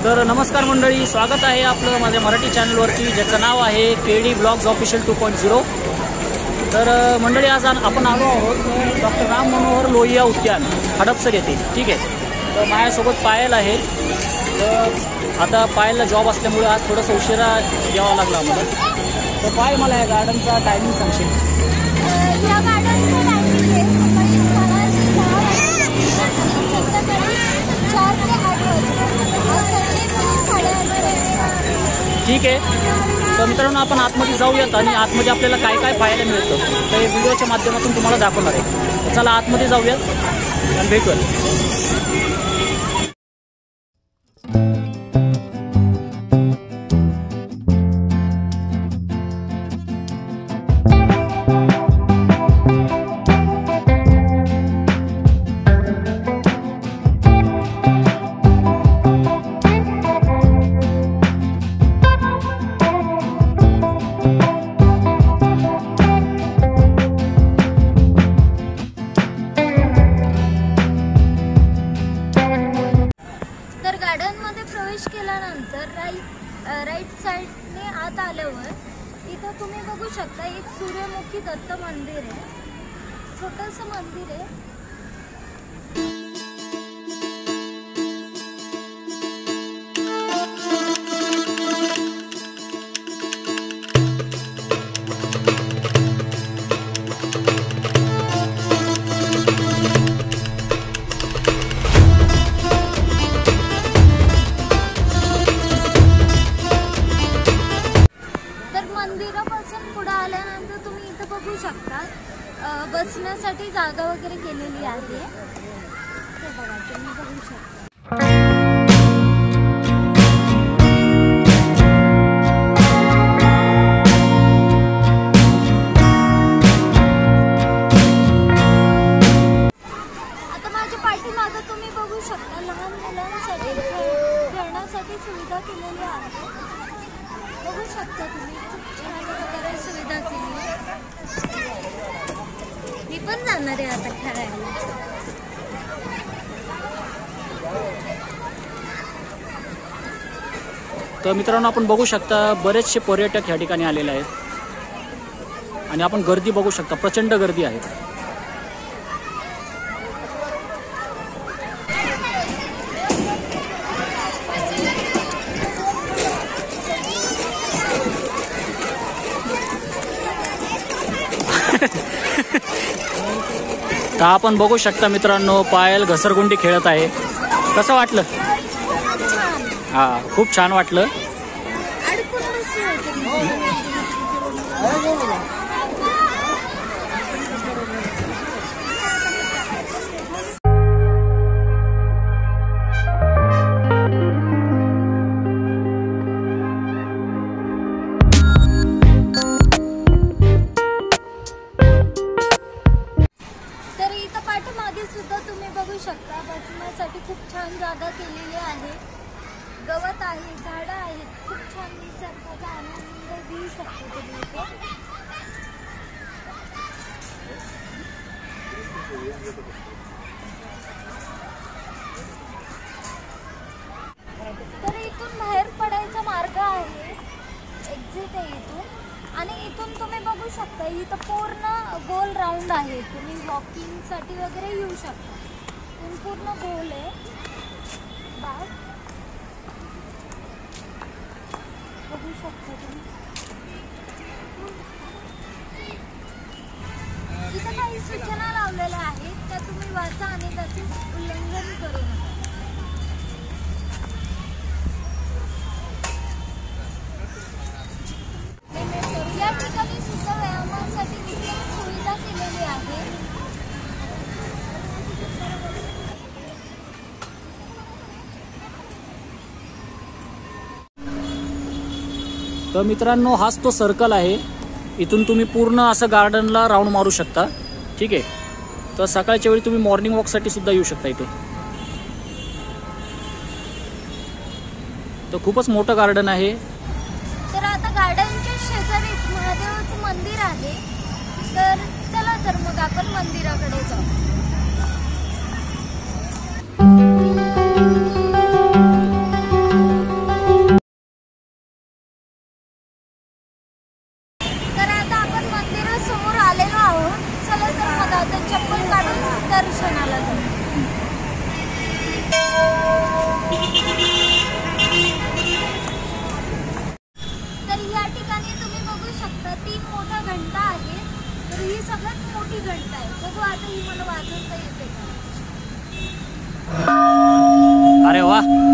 तर नमस्कार मंडळी, स्वागत आहे आपलं माझ्या मराठी चॅनलवरती ज्याचं नाव आहे KD ब्लॉग्स ऑफिशियल 2.0। तर मंडळी आज आपण आलो आहोत डॉक्टर राम मनोहर लोहिया उद्यान हडपसर येथे। ठीक आहे, तर माझ्यासोबत पायल आहे। तर आता पायलला जॉब असल्यामुळे आज थोडंसं उशिरा यावं लागलं आम्हाला। तर पाय मला या गार्डनचा टायमिंग सांगशील? या गार्डनचा टायमिंग आहे सकाळी 4 ते 8 वाजेपर्यंत। ठीक आहे, तर मित्रांनो आपण आतमध्ये जाऊयात आणि आतमध्ये आपल्याला काय काय पाहायला मिळतं ते व्हिडिओच्या माध्यमातून तुम्हाला दाखवणार आहे। तर चला आतमध्ये जाऊयात आणि भेटूयात। प्रवेश केल्यानंतर राईट साइडने आत आल्यावर इथं तुम्ही बघू शकता एक सूर्यमुखी दत्त मंदिर आहे, छोटंसं मंदिर आहे। मंदिरापासून पुढे आल्यानंतर तुम्ही इथं बघू शकता बसण्यासाठी जागा वगैरे केलेली आहे। हे बघा, तुम्ही बघू शकता। आता माझ्या पाठीमागे तुम्ही बघू शकता लहान मुलांसाठी खेळण्यासाठी सुविधा केलेली आहे। बघू शकता तुम्ही, खूप छान प्रकारे सुविधा केली। मी पण जाणार आहे आता खेळायला। तर मित्रांनो आपण बघू शकता बरेचसे पर्यटक या ठिकाणी आलेले आहेत आणि आपण गर्दी बघू शकता, प्रचंड गर्दी आहे। तर आपण बघू शकता मित्रांनो, पायल घसरगुंडी खेळत आहे। कसं वाटलं? हा, खूप छान वाटलं। सुद्धा तुम्ही बघू शकता बसण्यासाठी खूप छान जागा केलेली आहे। गवत आहे, झाडं आहेत, खूप छान निसर्गाचा आनंद घेऊ शकतो तुम्ही इथे। तर इथून बाहेर पडायचा मार्ग आहे, एक्झिट आहे इथून। आणि इथून तुम्ही बघू शकता इथं पूर्ण गोल राऊंड आहे, तुम्ही वॉकिंग साठी वगैरे येऊ शकता। इथून पूर्ण गोल आहे बाग, बघू शकता तुम्ही। इथं काही सूचना लावलेल्या आहेत त्या तुम्ही वाचा आणि त्याचे उल्लंघन करू नका। या ठिकाणी सुद्धा व्यायामासाठी विशेष सुविधा केलेली आहे। तर मित्रांनो हाच तो सर्कल आहे, इथून तुम्ही पूर्ण असं गार्डनला राऊंड मारू शकता। ठीक आहे, तर सकाळच्या वेळी तुम्ही मॉर्निंग वॉकसाठी सुद्धा येऊ शकता इथे। तर खूपच मोठं गार्डन आहे। तर आता गार्डनच्या शेजारीच महादेवाचं मंदिर आहे, तर चला तर मग आपण मंदिराकडे जाऊ।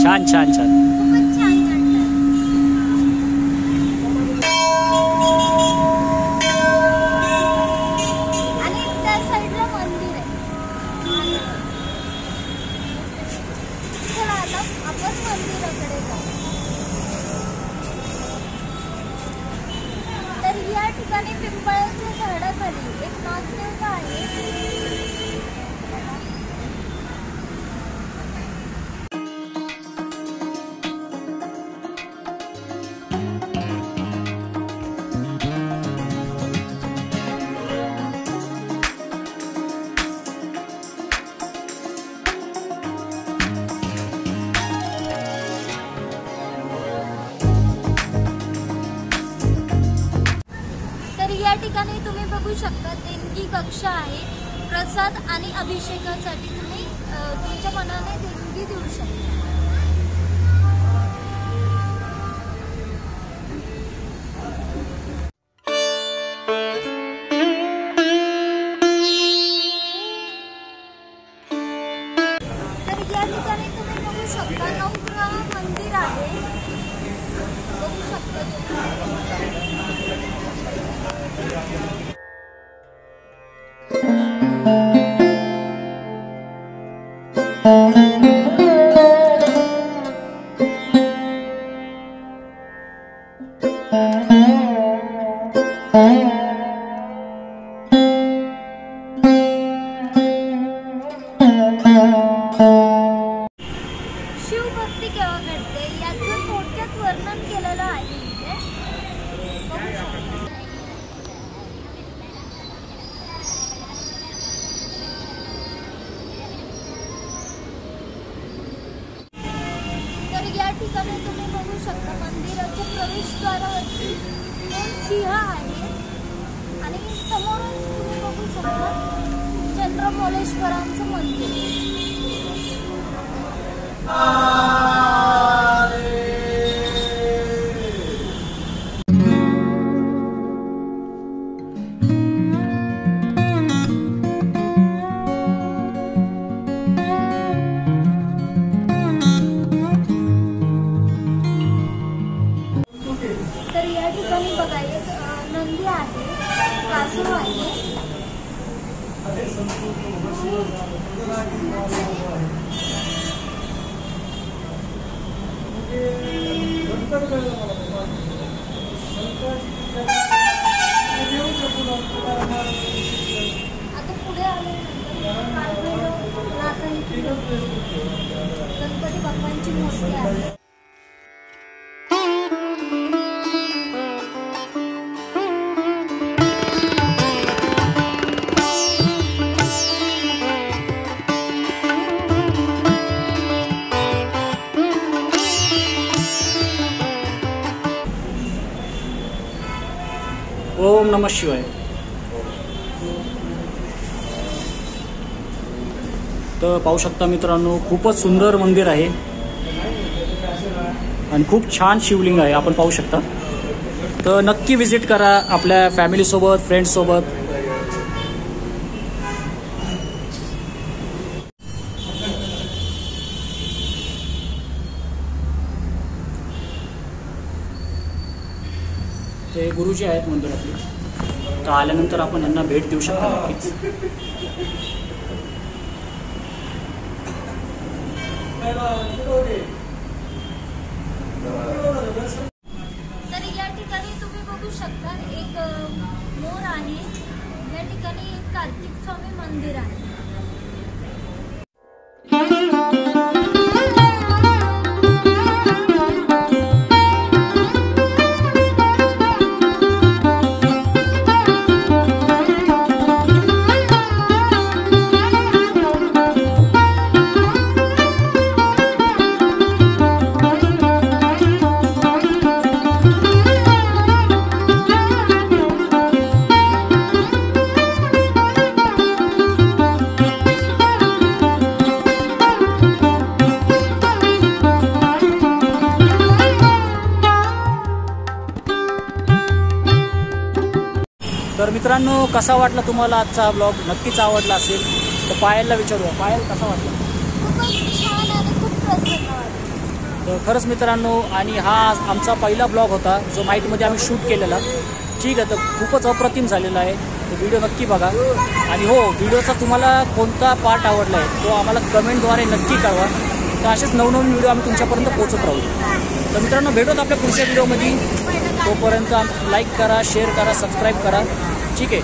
छान छान छान. खूपच छान घंटा आहे. आणि त्या साईडला मंदिर आहे. चला आता आपण मंदिराकडे जाऊ. तर या ठिकाणी पिंपळाच्या झाडाखाली एक नागदेवता आहे. या ठिकाणी तुम्ही बघू शकता देणगी कक्ष आहे. प्रसाद आणि अभिषेकासाठी तुम्ही तुमच्या मनाने देणगी देऊ शकता. तर या ठिकाणी तुम्ही बघू शकता नवग्रह मंदिर आहे. बघू शकता शिवभक्ती केव्हा घडते याचं थोडक्यात वर्णन केलेलं आहे इथे. बघू शकता. तर या ठिकाणी तुम्ही बघू शकता मंदिराच्या प्रवेशद्वारावरती 2 सिंह आहे आणि समोरच तुम्ही बघू शकता चंद्रमौलेश्वरांचं मंदिर. तर या ठिकाणी बघा एक नंदी आहे, कासव आहे. आता पुढे आले गणपती बाप्पांची मूर्ती आहे. ओम नमः शिवाय. तर पाहू शकता मित्रांनो खूपच सुंदर मंदिर आहे आणि खूप छान शिवलिंग आहे. आपण पाहू शकता. तर नक्की विजिट करा आपल्या फॅमिलीसोबत, फ्रेंड्ससोबत. ते गुरुजी आहेत मंदिरातले. तर आल्यानंतर आपण यांना भेट देऊ शकता नक्कीच. तर या ठिकाणी तुम्ही बघू शकता एक मोर आहे. या ठिकाणी एक कार्तिक स्वामी मंदिर आहे. तर मित्रांनो कसा वाटला तुम्हाला आजचा ब्लॉग? नक्कीच आवडला असेल तर पायलला विचारूया. पायल कसा वाटला? खूपच छान आणि खूप प्रसन्न वाटलं. तर खरंच मित्रांनो, आणि हा आमचा पहिला ब्लॉग होता जो नाईटमध्ये आम्ही शूट केलेला. ठीक आहे, तर खूपच अप्रतिम झालेला आहे. तो व्हिडिओ नक्की बघा. आणि हो, व्हिडिओचा तुम्हाला कोणता पार्ट आवडला आहे तो आम्हाला कमेंटद्वारे नक्की कळवा. तर असेच नवनवीन व्हिडिओ आम्ही तुमच्यापर्यंत पोहोचत राहू. तर मित्रांनो, भेटूत आपल्या पुढच्या व्हिडिओमध्ये. तोपर्यंत लाईक करा, शेअर करा, सबस्क्राईब करा. ठीक आहे,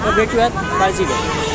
तर भेटूयात. काळजी घ्या.